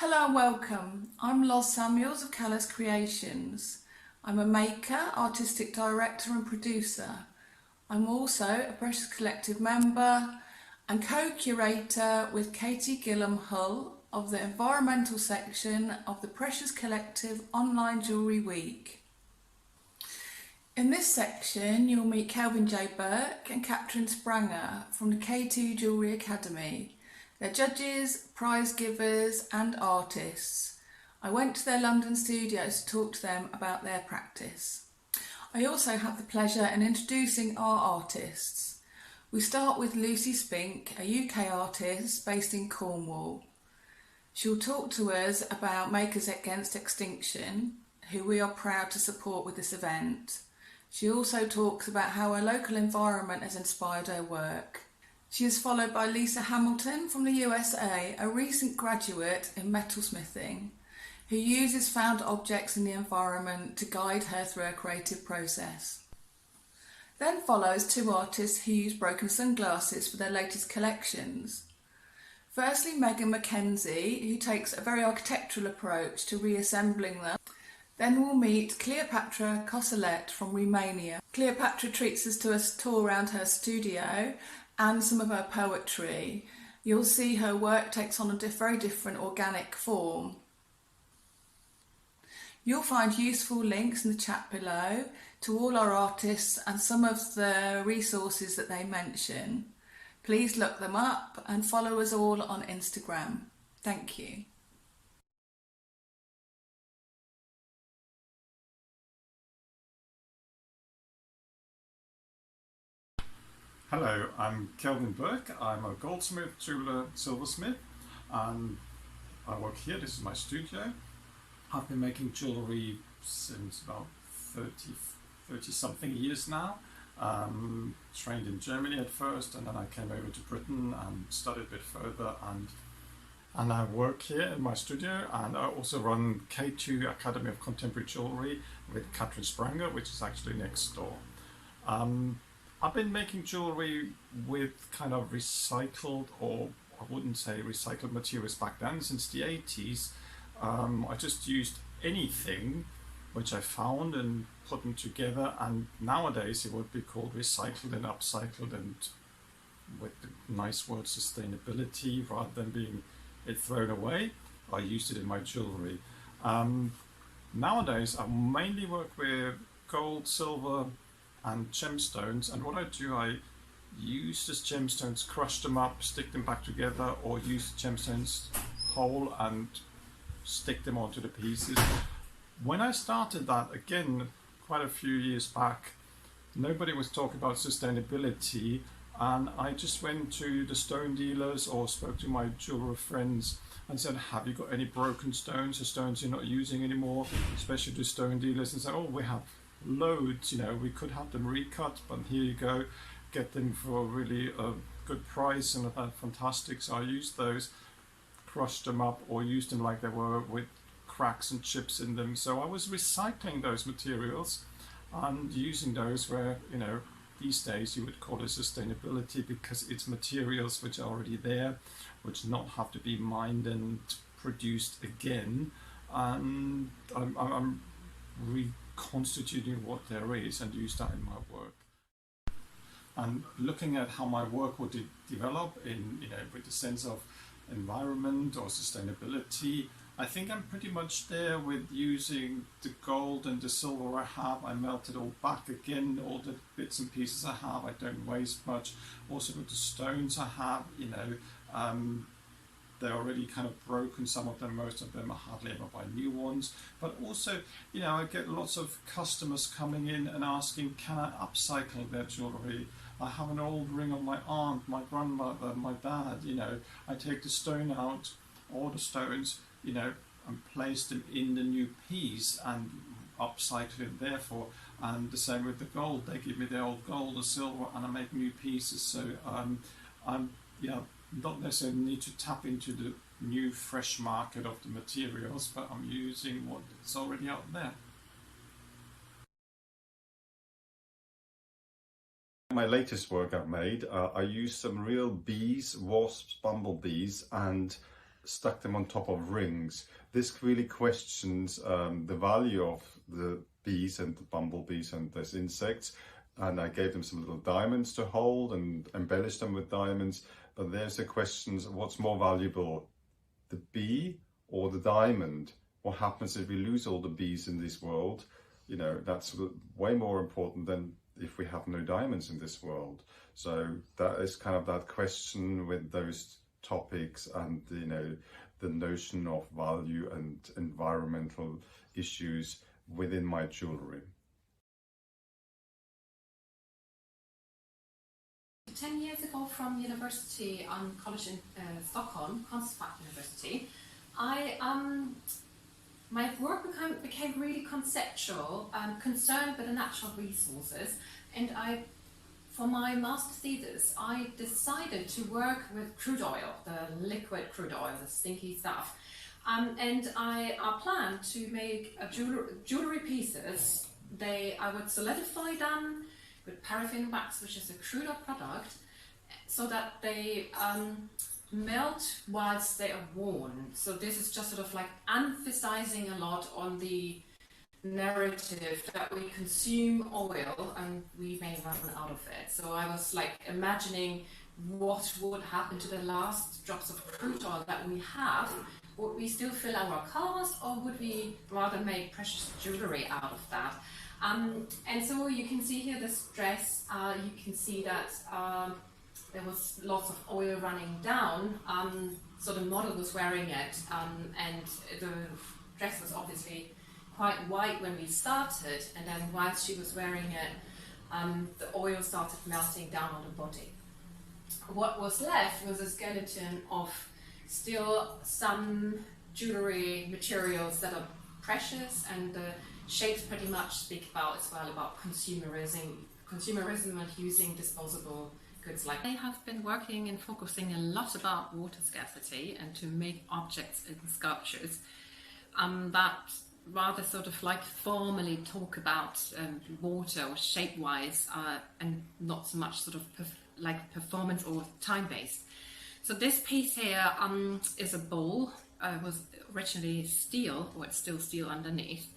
Hello and welcome. I'm Loz Samuels of Callous Creations. I'm a maker, artistic director and producer. I'm also a Precious.Collective member and co-curator with Katie Gillam Hull of the environmental section of the Precious.Collective Online Jewellery Week. In this section you'll meet Kelvin J. Burke and Catherine Spranger from the K2 Jewellery Academy. They're judges, prize givers and artists. I went to their London studios to talk to them about their practice. I also have the pleasure in introducing our artists. We start with Lucy Spink, a UK artist based in Cornwall. She'll talk to us about Makers Against Extinction, who we are proud to support with this event. She also talks about how her local environment has inspired her work. She is followed by Lisa Hamilton from the USA, a recent graduate in metalsmithing, who uses found objects in the environment to guide her through her creative process. Then follows two artists who use broken sunglasses for their latest collections. Firstly, Megan McKenzie, who takes a very architectural approach to reassembling them. Then we'll meet Cleopatra Cosolet from Romania. Cleopatra treats us to a tour around her studio and some of her poetry. You'll see her work takes on a very different organic form. You'll find useful links in the chat below to all our artists and some of the resources that they mention. Please look them up and follow us all on Instagram. Thank you. Hello, I'm Kelvin Burke. I'm a goldsmith, jeweler, silversmith, and I work here. This is my studio. I've been making jewellery since about 30 something years now. Trained in Germany at first, and then I came over to Britain and studied a bit further, and I work here in my studio, and I also run K2 Academy of Contemporary Jewellery with Catherine Spranger, which is actually next door. I've been making jewellery with kind of recycled, or I wouldn't say recycled materials back then, since the 80s. I just used anything which I found and put them together, and nowadays it would be called recycled and upcycled, and with the nice word sustainability, rather than being it thrown away, I used it in my jewellery. Nowadays I mainly work with gold, silver and gemstones, and what I do, I use these gemstones, crush them up, stick them back together, or use gemstones whole and stick them onto the pieces. When I started that, again, quite a few years back, nobody was talking about sustainability, and I just went to the stone dealers or spoke to my jeweler friends and said, have you got any broken stones, or stones you're not using anymore, especially to stone dealers, and said, oh, we have loads, we could have them recut, but here you go, get them for really a good price and fantastic. So I used those, crushed them up, or used them like they were with cracks and chips in them. So I was recycling those materials and using those where, these days you would call it sustainability, because it's materials which are already there, which not have to be mined and produced again. And I'm reconstituting what there is and use that in my work. And looking at how my work would develop in, with the sense of environment or sustainability, I think I'm pretty much there with using the gold and the silver I have. I melt it all back again, all the bits and pieces I have, I don't waste much. Also with the stones I have, they're already kind of broken, some of them, most of them. I hardly ever buy new ones. But also, I get lots of customers coming in and asking, can I upcycle their jewellery? I have an old ring of my aunt, my grandmother, my dad, I take the stone out, all the stones, and place them in the new piece and upcycle it therefore. And the same with the gold, they give me the old gold or silver and I make new pieces. So I'm not necessarily need to tap into the new fresh market of the materials, but I'm using what's already out there. My latest work I've made, I used some real bees, wasps, bumblebees, and stuck them on top of rings. This really questions the value of the bees and the bumblebees and those insects. And I gave them some little diamonds to hold and embellished them with diamonds. But there's the questions, what's more valuable, the bee or the diamond? What happens if we lose all the bees in this world? You know, that's way more important than if we have no diamonds in this world. So that is kind of that question with those topics and, you know, the notion of value and environmental issues within my jewellery. 10 years ago from university, college in Stockholm, Konstfack University, my work became really conceptual and concerned with the natural resources, and for my master's thesis, I decided to work with crude oil, the liquid crude oil, the stinky stuff, and I planned to make jewellery pieces. I would solidify them with paraffin wax, which is a crude oil product, so that they melt whilst they are worn. So this is just sort of like emphasizing a lot on the narrative that we consume oil and we may run out of it. So I was like imagining what would happen to the last drops of crude oil that we have. Would we still fill our cars, or would we rather make precious jewellery out of that? And so you can see here this dress, you can see that there was lots of oil running down, so the model was wearing it, and the dress was obviously quite white when we started, and then whilst she was wearing it, the oil started melting down on the body. What was left was a skeleton of still some jewellery materials that are precious, and the shapes pretty much speak about as well about consumerism and using disposable goods. Like, I have been working and focusing a lot about water scarcity and to make objects in sculptures that rather sort of like formally talk about water or shape-wise and not so much sort of like performance or time-based. So this piece here is a bowl. It was originally steel, or it's still steel underneath,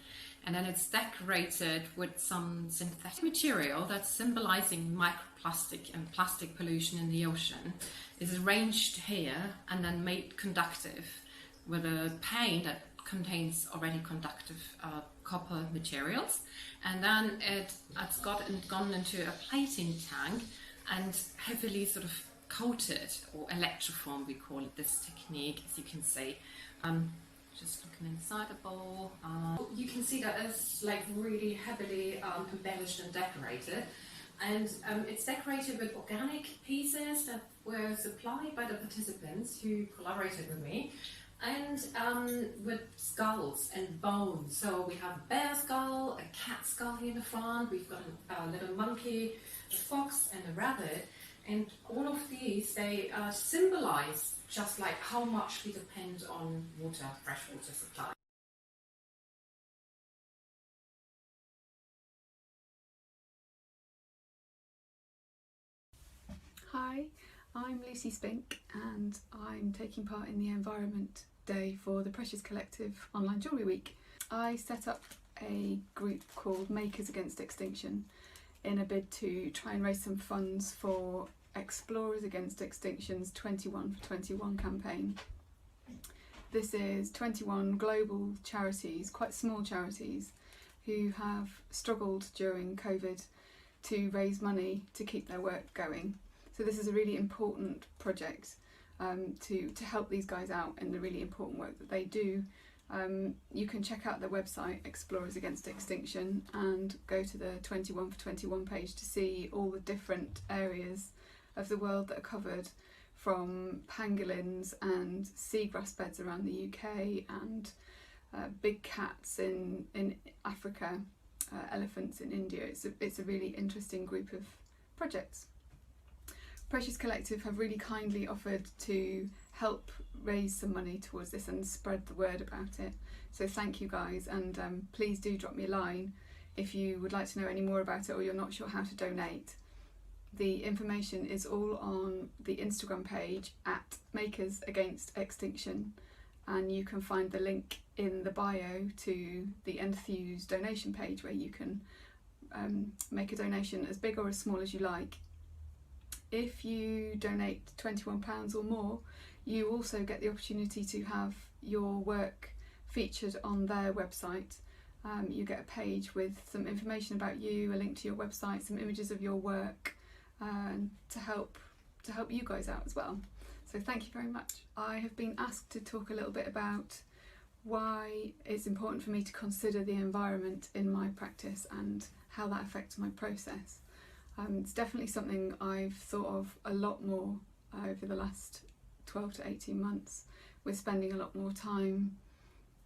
and then it's decorated with some synthetic material that's symbolizing microplastic and plastic pollution in the ocean. It's arranged here and then made conductive with a paint that contains already conductive copper materials, and then it's gone into a plating tank and heavily sort of coated, or electroformed we call it, this technique, as you can see. Just looking inside the bowl, you can see that it's like really heavily embellished and decorated, and it's decorated with organic pieces that were supplied by the participants who collaborated with me, and with skulls and bones. So we have a bear skull, a cat skull here in the front, we've got a little monkey, a fox and a rabbit, and all of these, they symbolize just like how much we depend on water, fresh water supply. Hi, I'm Lucy Spink, and I'm taking part in the Environment Day for the Precious.Collective Online Jewellery Week. I set up a group called Makers Against Extinction in a bid to try and raise some funds for Explorers Against Extinction's 21 for 21 campaign. This is 21 global charities, quite small charities, who have struggled during COVID to raise money to keep their work going. So this is a really important project to help these guys out in the really important work that they do. You can check out their website, Explorers Against Extinction, and go to the 21 for 21 page to see all the different areas of the world that are covered, from pangolins and seagrass beds around the UK, and big cats in Africa, elephants in India. It's a really interesting group of projects. Precious.Collective have really kindly offered to help raise some money towards this and spread the word about it. So thank you guys, and please do drop me a line if you would like to know any more about it or you're not sure how to donate. The information is all on the Instagram page at Makers Against Extinction, and you can find the link in the bio to the Enthuse donation page, where you can make a donation as big or as small as you like. If you donate £21 or more, you also get the opportunity to have your work featured on their website. You get a page with some information about you, a link to your website, some images of your work, to help you guys out as well. So thank you very much. I have been asked to talk a little bit about why it's important for me to consider the environment in my practice and how that affects my process. It's definitely something I've thought of a lot more over the last 12 to 18 months, with spending a lot more time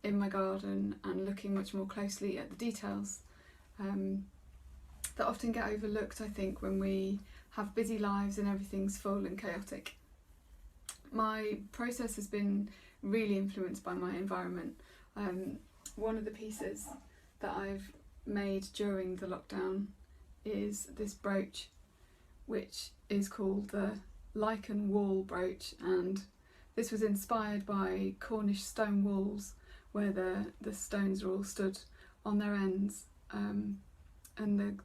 in my garden and looking much more closely at the details that often get overlooked, I think, when we have busy lives and everything's full and chaotic. My process has been really influenced by my environment. One of the pieces that I've made during the lockdown is this brooch, which is called the Lichen Wall brooch, and this was inspired by Cornish stone walls where the stones are all stood on their ends, and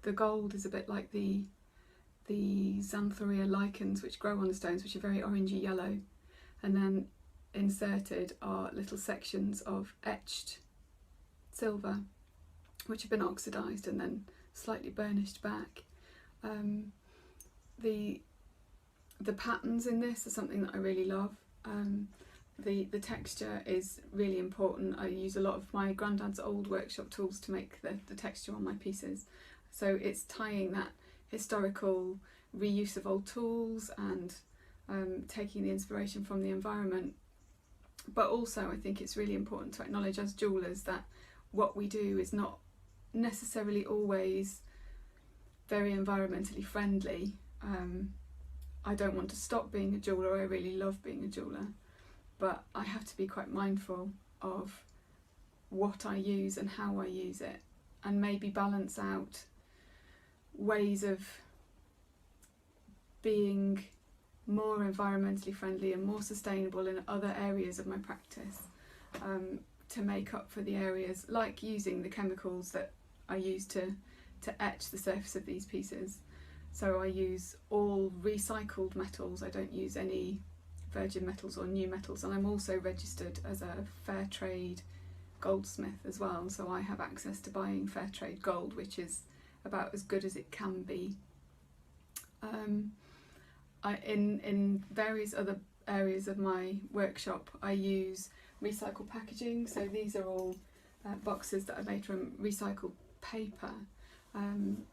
the gold is a bit like the Xanthoria lichens which grow on the stones, which are very orangey yellow, and then inserted are little sections of etched silver which have been oxidised and then slightly burnished back. The patterns in this are something that I really love. The texture is really important. I use a lot of my granddad's old workshop tools to make the texture on my pieces. So it's tying that historical reuse of old tools and taking the inspiration from the environment. But also I think it's really important to acknowledge as jewellers that what we do is not necessarily always very environmentally friendly. I don't want to stop being a jeweller. I really love being a jeweller, but I have to be quite mindful of what I use and how I use it, and maybe balance out ways of being more environmentally friendly and more sustainable in other areas of my practice, to make up for the areas like using the chemicals that I use to etch the surface of these pieces. So I use all recycled metals. I don't use any virgin metals or new metals, and I'm also registered as a fair trade goldsmith as well, so I have access to buying fair trade gold, which is about as good as it can be. In various other areas of my workshop I use recycled packaging, so these are all boxes that are made from recycled paper.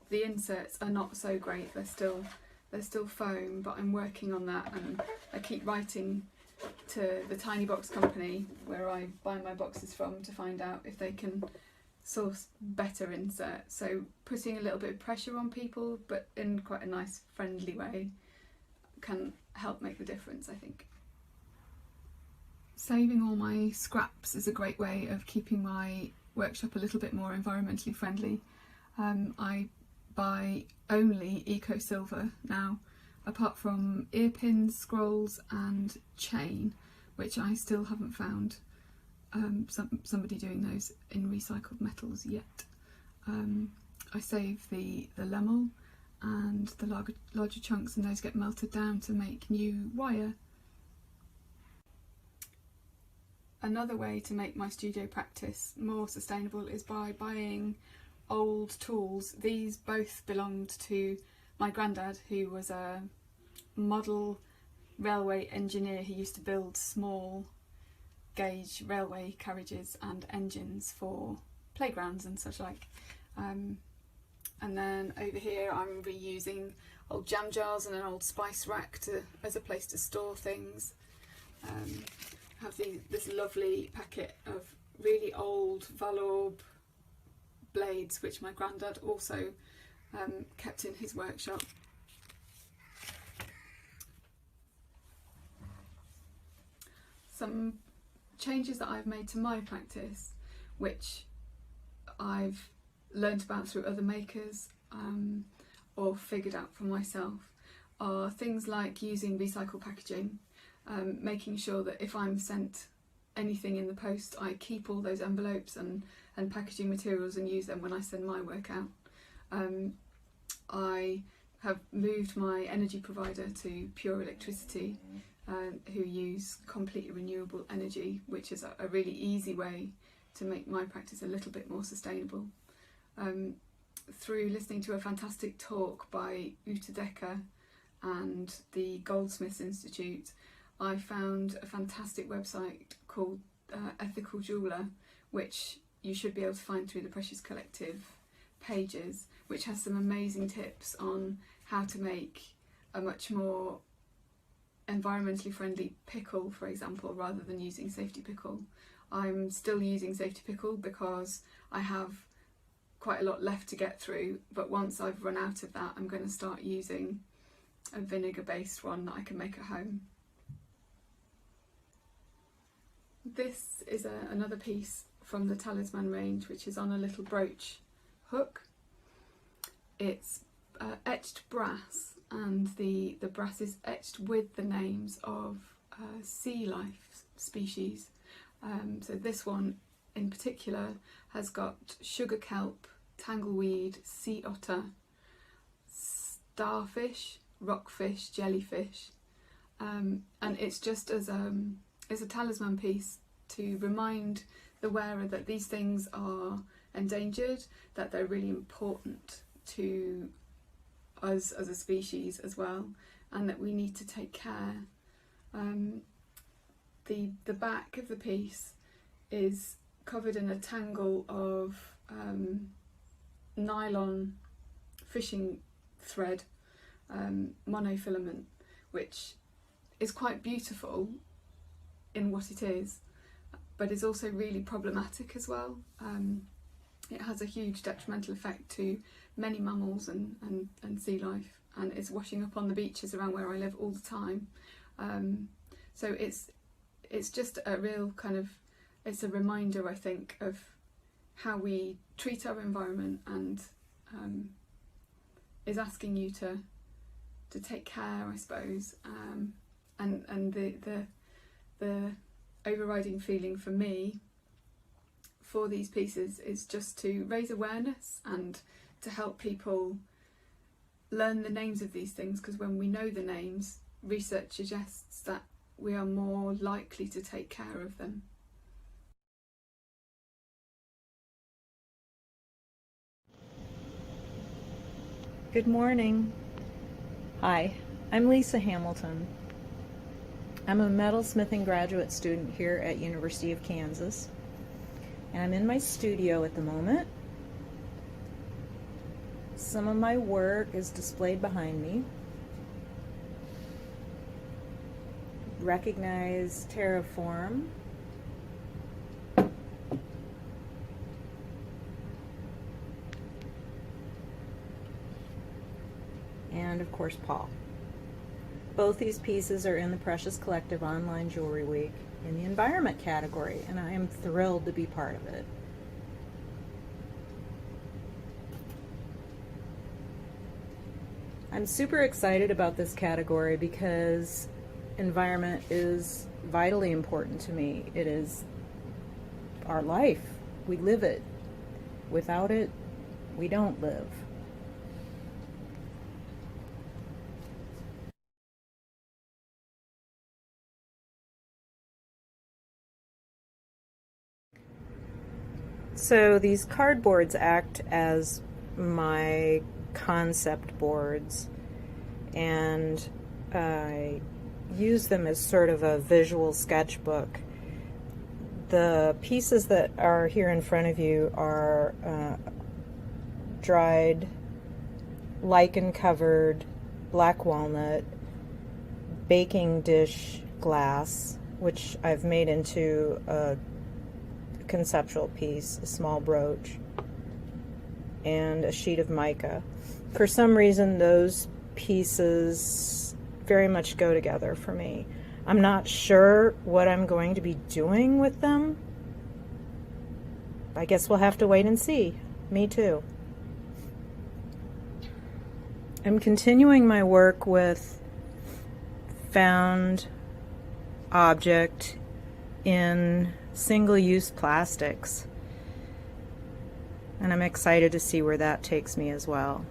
The inserts are not so great, they're still foam, but I'm working on that, and I keep writing to the tiny box company where I buy my boxes from to find out if they can source better inserts. So putting a little bit of pressure on people, but in quite a nice friendly way, can help make the difference, I think. Saving all my scraps is a great way of keeping my workshop a little bit more environmentally friendly. I buy only eco silver now, apart from earpins, scrolls and chain, which I still haven't found somebody doing those in recycled metals yet. I save the lemel and the larger chunks, and those get melted down to make new wire. Another way to make my studio practice more sustainable is by buying old tools. These both belonged to my granddad, who was a model railway engineer who used to build small gauge railway carriages and engines for playgrounds and such like. And then over here I'm reusing old jam jars and an old spice rack as a place to store things. I have this lovely packet of really old Valorb blades, which my granddad also kept in his workshop. Some changes that I've made to my practice, which I've learnt about through other makers or figured out for myself. are things like using recycled packaging, making sure that if I'm sent anything in the post, I keep all those envelopes and packaging materials and use them when I send my work out. I have moved my energy provider to pure electricity, who use completely renewable energy, which is a really easy way to make my practice a little bit more sustainable. Through listening to a fantastic talk by Uta Decker and the Goldsmiths Institute, I found a fantastic website called Ethical Jeweler, which you should be able to find through the Precious.Collective pages, which has some amazing tips on how to make a much more environmentally friendly pickle, for example, rather than using safety pickle. I'm still using safety pickle because I have quite a lot left to get through, but once I've run out of that, I'm going to start using a vinegar based one that I can make at home. This is another piece from the Talisman range, which is on a little brooch hook. It's etched brass, and the brass is etched with the names of sea life species. So this one in particular has got sugar kelp, tangleweed, sea otter, starfish, rockfish, jellyfish, and it's just as a talisman piece to remind the wearer that these things are endangered, that they're really important to us as a species as well, and that we need to take care. The back of the piece is covered in a tangle of nylon fishing thread, monofilament, which is quite beautiful in what it is, but is also really problematic as well. It has a huge detrimental effect to many mammals and sea life, and it's washing up on the beaches around where I live all the time. So it's just a real kind of, it's a reminder, I think, of how we treat our environment, and is asking you to take care, I suppose. And the overriding feeling for me for these pieces is just to raise awareness and to help people learn the names of these things, because when we know the names, research suggests that we are more likely to take care of them. Good morning. Hi, I'm Lisa Hamilton. I'm a metalsmithing graduate student here at University of Kansas, and I'm in my studio at the moment. Some of my work is displayed behind me. Recognize Terraform. And of course Paul. Both these pieces are in the Precious.Collective Online Jewelry Week in the Environment category, and I am thrilled to be part of it. I'm super excited about this category because environment is vitally important to me. It is our life. We live it. Without it, we don't live. So these cardboards act as my concept boards, and I use them as sort of a visual sketchbook. The pieces that are here in front of you are dried, lichen-covered black walnut baking dish glass, which I've made into a conceptual piece, a small brooch, and a sheet of mica. For some reason, those pieces very much go together for me. I'm not sure what I'm going to be doing with them. I guess we'll have to wait and see. Me too. I'm continuing my work with found object in single-use plastics. And I'm excited to see where that takes me as well.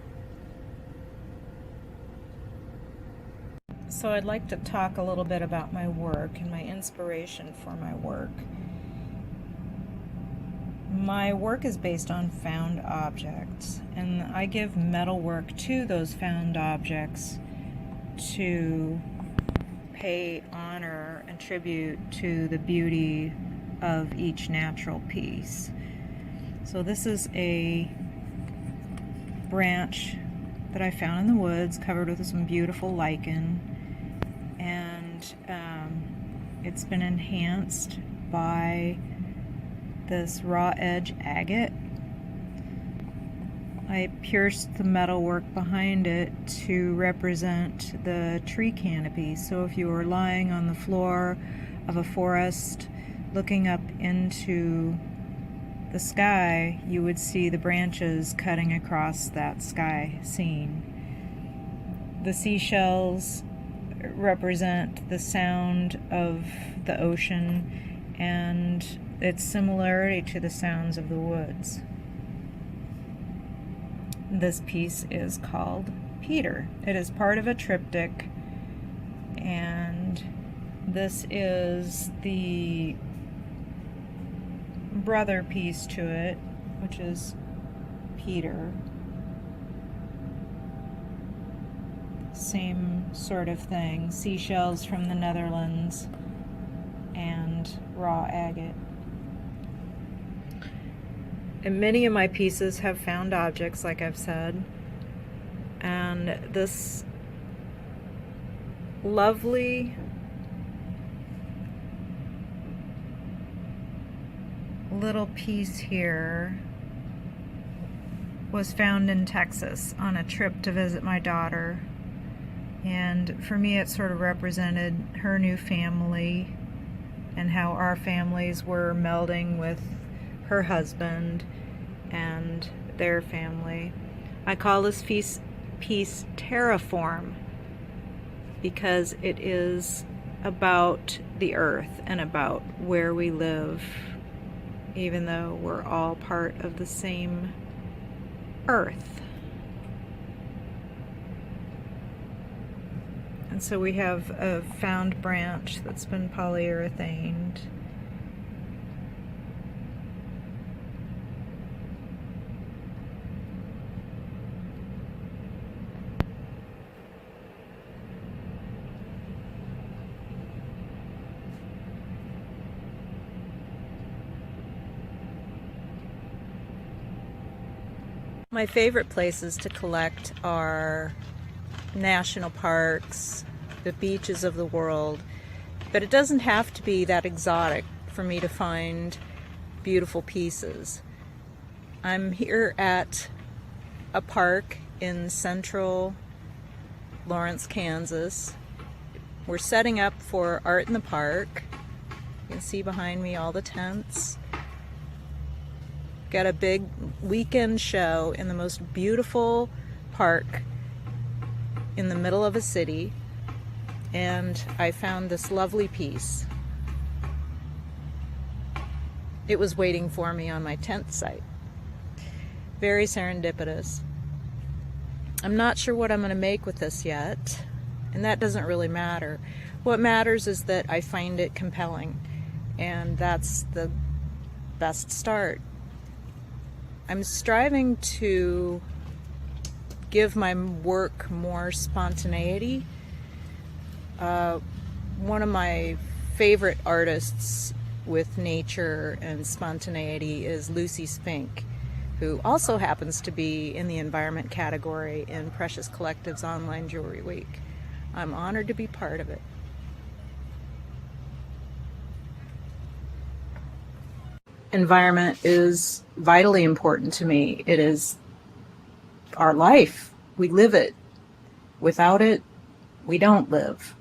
So I'd like to talk a little bit about my work and my inspiration for my work. My work is based on found objects, and I give metalwork to those found objects to pay honor and tribute to the beauty of each natural piece. So this is a branch that I found in the woods covered with some beautiful lichen, and it's been enhanced by this raw edge agate. I pierced the metalwork behind it to represent the tree canopy. So if you were lying on the floor of a forest looking up into the sky, you would see the branches cutting across that sky scene. The seashells represent the sound of the ocean and its similarity to the sounds of the woods. This piece is called Peter. It is part of a triptych, and this is the brother piece to it, which is Peter. Same sort of thing, seashells from the Netherlands and raw agate. And many of my pieces have found objects, like I've said, and this lovely little piece here was found in Texas on a trip to visit my daughter. And for me, it sort of represented her new family and how our families were melding with her husband and their family. I call this piece Terraform because it is about the earth and about where we live, even though we're all part of the same earth. And so we have a found branch that's been polyurethaned. My favorite places to collect are national parks, the beaches of the world, but it doesn't have to be that exotic for me to find beautiful pieces. I'm here at a park in central Lawrence, Kansas. We're setting up for Art in the Park. You can see behind me all the tents. Got a big weekend show in the most beautiful park in the middle of a city, and I found this lovely piece. It was waiting for me on my tent site. Very serendipitous. I'm not sure what I'm going to make with this yet, and that doesn't really matter. What matters is that I find it compelling, and that's the best start. I'm striving to give my work more spontaneity. One of my favorite artists with nature and spontaneity is Lucy Spink, who also happens to be in the environment category in Precious.Collective's online jewelry week. I'm honored to be part of it. Environment is vitally important to me. It is our life. We live it. Without it, we don't live.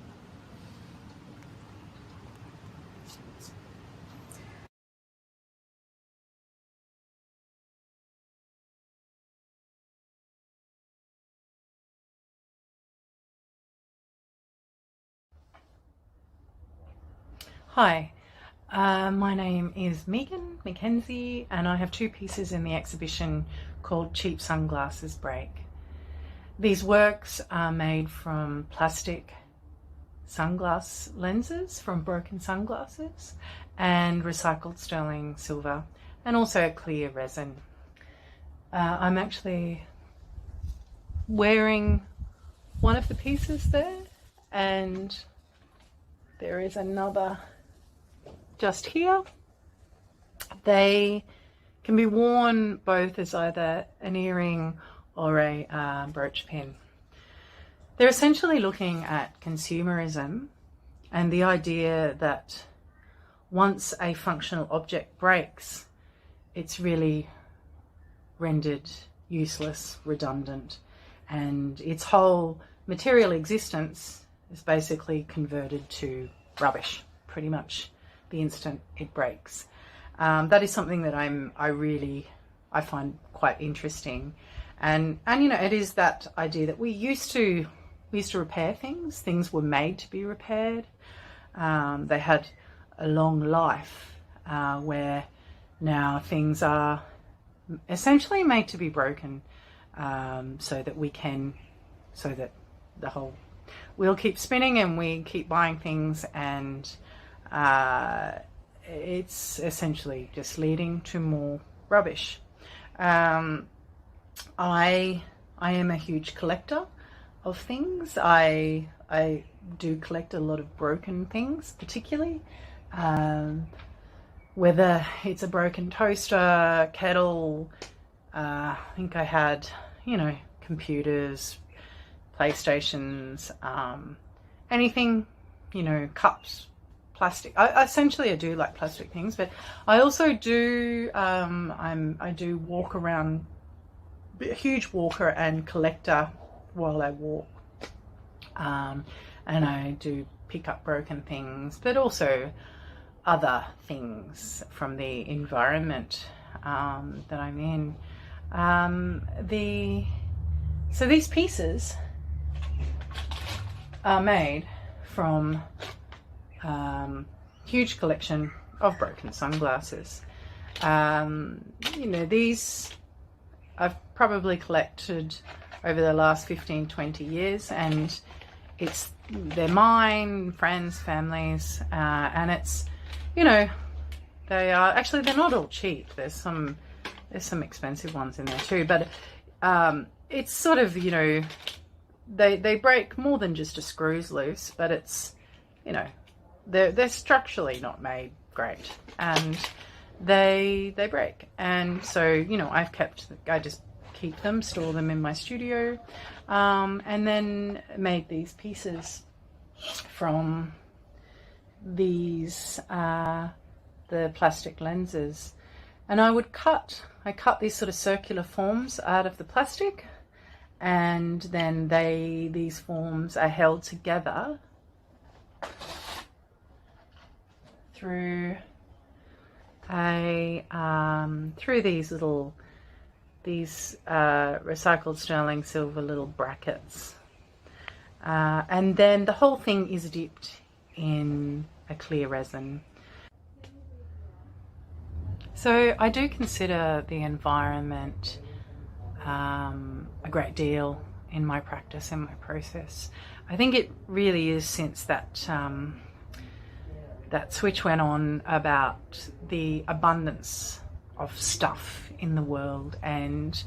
Hi, my name is Megan Mackenzie, and I have 2 pieces in the exhibition called Cheap Sunglasses Break. These works are made from plastic sunglass lenses from broken sunglasses and recycled sterling silver, and also clear resin. I'm actually wearing one of the pieces there, and there is another just here. They can be worn both as either an earring or a brooch pin. They're essentially looking at consumerism and the idea that once a functional object breaks, it's really rendered useless, redundant, and its whole material existence is basically converted to rubbish, pretty much the instant it breaks. That is something that I find quite interesting, and you know, it is that idea that we used to repair things. Things were made to be repaired. They had a long life, where now things are essentially made to be broken, so that the whole wheel keeps spinning and we keep buying things, and it's essentially just leading to more rubbish. I am a huge collector of things. I do collect a lot of broken things, particularly whether it's a broken toaster, kettle. I think I had, you know, computers, PlayStations, anything, you know, cups, plastic. I do like plastic things, but I also do I do walk around, a huge walker and collector while I walk, and I do pick up broken things, but also other things from the environment that I'm in. So these pieces are made from huge collection of broken sunglasses. You know, these I've probably collected over the last 15-20 years, and they're mine, friends, families, and it's, you know, they're not all cheap. There's some expensive ones in there too, but it's sort of, you know, they break more than just a screw's loose, but it's, you know, they're structurally not made great, and they break. And so, you know, I just keep them, store them in my studio, and then made these pieces from these the plastic lenses. And I cut these sort of circular forms out of the plastic, and then these forms are held together through these recycled sterling silver little brackets, and then the whole thing is dipped in a clear resin. So I do consider the environment a great deal in my practice and my process. I think it really is, since that switch went on about the abundance of stuff in the world, and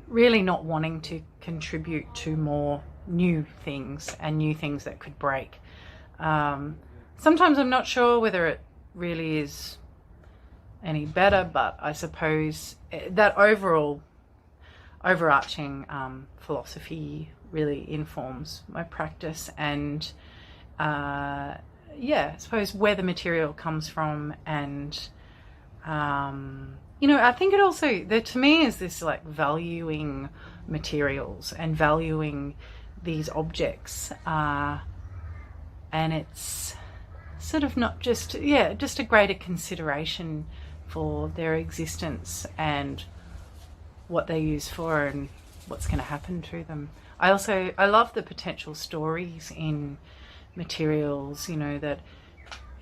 really not wanting to contribute to more new things and new things that could break. Sometimes I'm not sure whether it really is any better, but I suppose that overarching philosophy really informs my practice, and I suppose where the material comes from, and you know, I think it also, to me, is this like valuing materials and valuing these objects, and it's sort of not just a greater consideration for their existence and what they use for and what's going to happen to them. I love the potential stories in materials, you know, that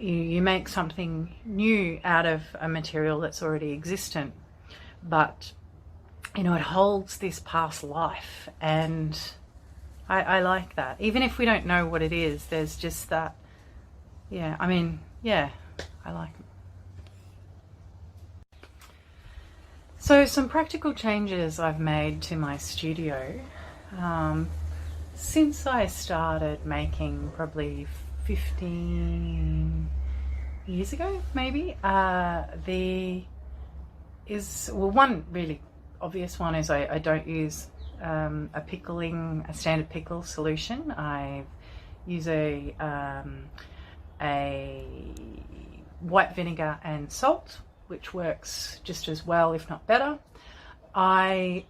you make something new out of a material that's already existent, but it holds this past life, and I like that. Even if we don't know what it is, there's just that, I like it. So some practical changes I've made to my studio since I started making probably 15 years ago, maybe. One really obvious one is I don't use a standard pickle solution. I use a white vinegar and salt, which works just as well, if not better. I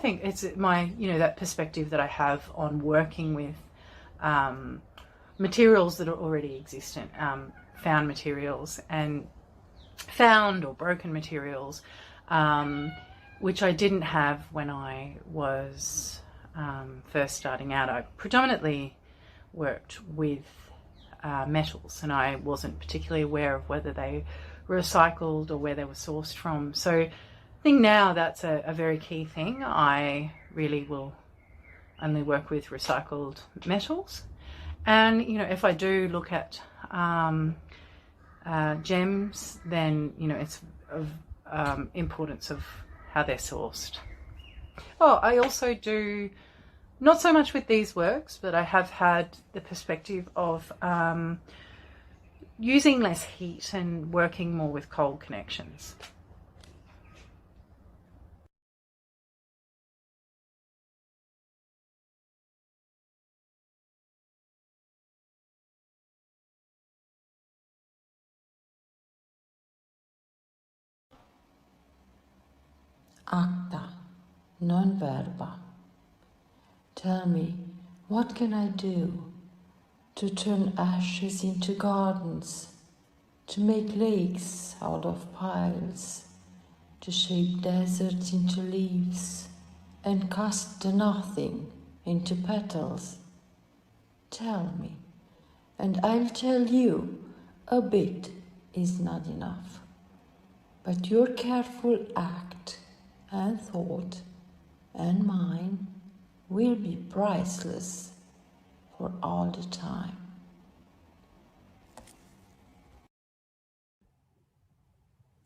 think it's my, that perspective that I have on working with materials that are already existent, found materials and found or broken materials, which I didn't have when I was first starting out. I predominantly worked with metals, and I wasn't particularly aware of whether they were recycled or where they were sourced from. So I think now that's a very key thing. I really will only work with recycled metals. And, if I do look at gems, then, it's of importance of how they're sourced. I also do, not so much with these works, but I have had the perspective of using less heat and working more with cold connections. Acta, non verba. Tell me, what can I do to turn ashes into gardens, to make lakes out of piles, to shape deserts into leaves, and cast the nothing into petals? Tell me, and I'll tell you, a bit is not enough. But your careful act and thought and mine will be priceless for all the time.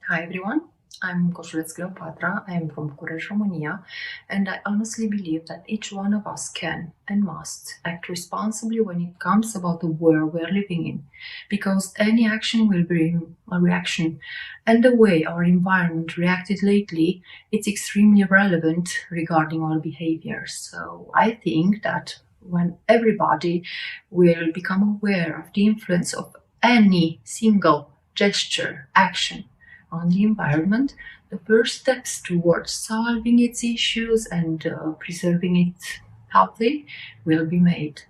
Hi everyone, I'm Coșuleț Cleopatra. I am from Bucharest, Romania, and I honestly believe that each one of us can and must act responsibly when it comes about the world we're living in, because any action will bring a reaction, and the way our environment reacted lately, it's extremely relevant regarding our behaviors. So I think that when everybody will become aware of the influence of any single gesture, action on the environment, the first steps towards solving its issues and preserving it healthy will be made.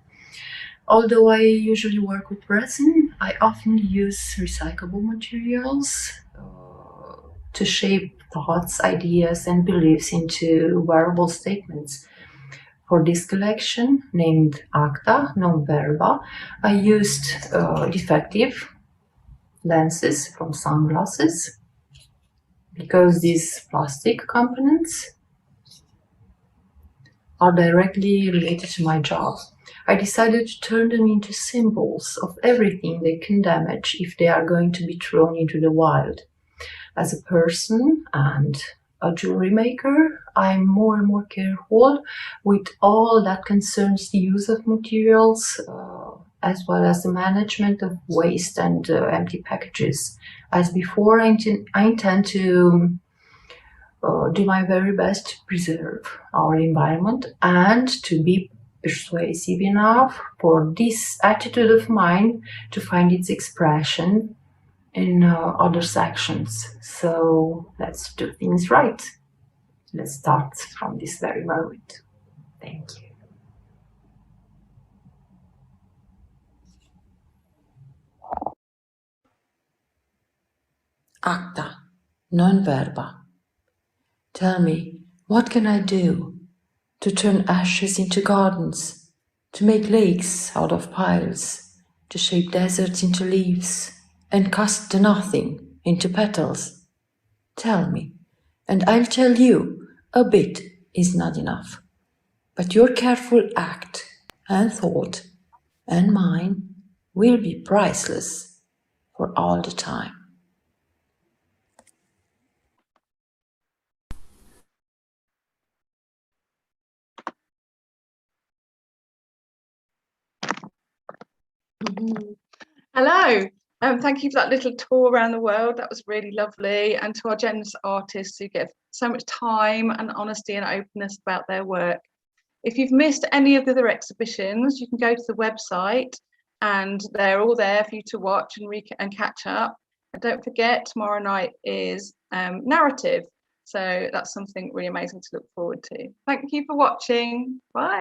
Although I usually work with resin, I often use recyclable materials to shape thoughts, ideas, and beliefs into wearable statements. For this collection, named Acta, non verba, I used defective lenses from sunglasses, because these plastic components are directly related to my job. I decided to turn them into symbols of everything they can damage if they are going to be thrown into the wild. As a person and a jewelry maker, I'm more and more careful with all that concerns the use of materials, as well as the management of waste and empty packages. As before, I intend to do my very best to preserve our environment and to be persuasive enough for this attitude of mine to find its expression in other sections. So let's do things right. Let's start from this very moment. Thank you. Acta, non verba. Tell me, what can I do to turn ashes into gardens, to make lakes out of piles, to shape deserts into leaves, and cast the nothing into petals? Tell me, and I'll tell you a bit is not enough. But your careful act and thought and mine will be priceless for all the time. Hello. Thank you for that little tour around the world. That was really lovely. And to our generous artists who give so much time and honesty and openness about their work. If you've missed any of the other exhibitions, you can go to the website and they're all there for you to watch and catch up. And don't forget, tomorrow night is narrative. So that's something really amazing to look forward to. Thank you for watching. Bye.